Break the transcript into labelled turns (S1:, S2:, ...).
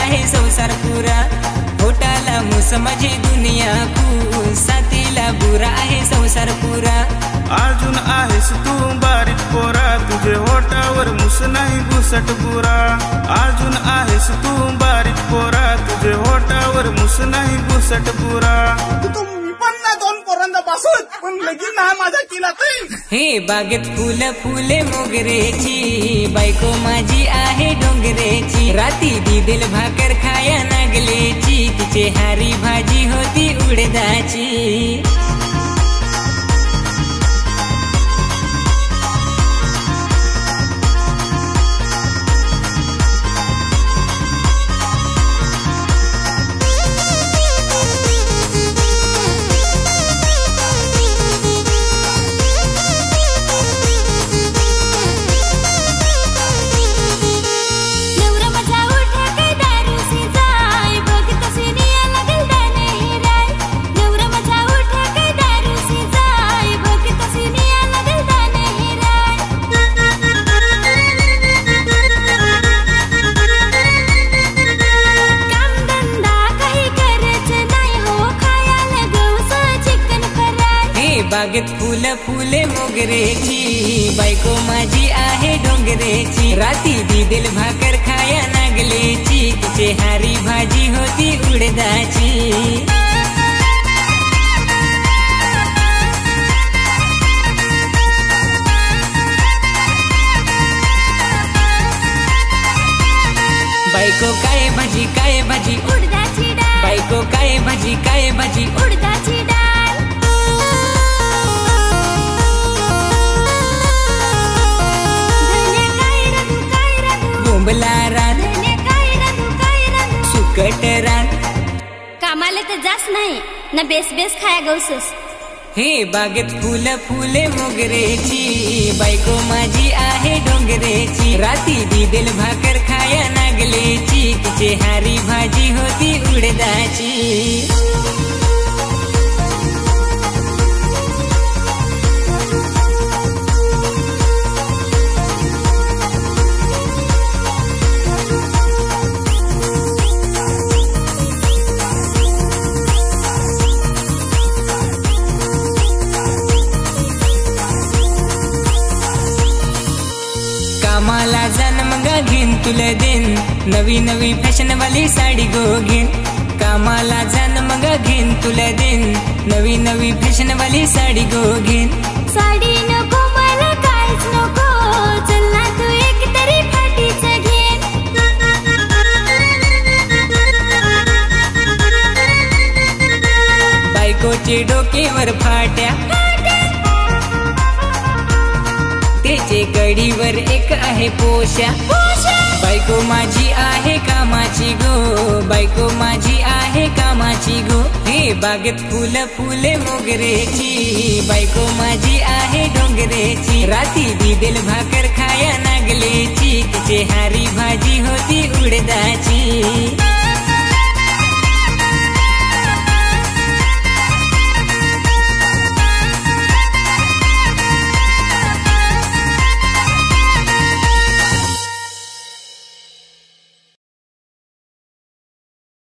S1: आहे संसार पुरा होटाला मुस माझी दुनिया कू साथीला बुरा आहे संसार पुरा
S2: अजून आहेस तू बारीक पोरा तुझे होटावर मुस नाही घुसट बुरा अजून आहेस तू बारीक पोरा तुझे होटावर मुस नाही घुसट बुरा
S1: हे बागेत फुल फुले मोगरेची बायको माझी आहे डोंगरेची राती दिदेल भाकर खाया नागलेची तिचे हारी भाजी होती उडदाची बागेत फुल फुले मोगरेची बायको माझी आहे डोंगरेची राती दिदेल भाकर खाया नागलेची तिचे हारी भाजी होती उडदाची बायको काय भाजी
S3: उडदाची डाळ
S1: बायको काय भाजी
S3: उडदाची डाळ
S1: सुकट रान
S3: कामाला तर जास नाही ना बेस बेस खाया गौसस
S1: हे बागेत फुल फुले मोगरेची बायको माझी आहे डोंगरेची राती दिदेल भाकर खाया नागलेची तिचे हारी भाजी होती उडदाची कामाला जान मगा घेन तुला देन नवी नवी फॅशन वाली साडी गो घेन कामाला जान मगा घेन तुला देन नवी नवी फॅशन वाली साडी गो घेन
S3: साडी नको मला काहीच नको चल ना तू एक तरी फाटीच घेन
S1: बायकोचे डोकेवर फाट्या त्याचे गडीवर एक आहे पोशा बायको माझी आहे कामाची गो बायको माझी आहे कामाची गो हे बागेत फुल फुले मोगरेची बायको माझी आहे डोंगरेची राती दिदेल भाकर खाया नागलेची तिचे हारी भाजी होती उडदाची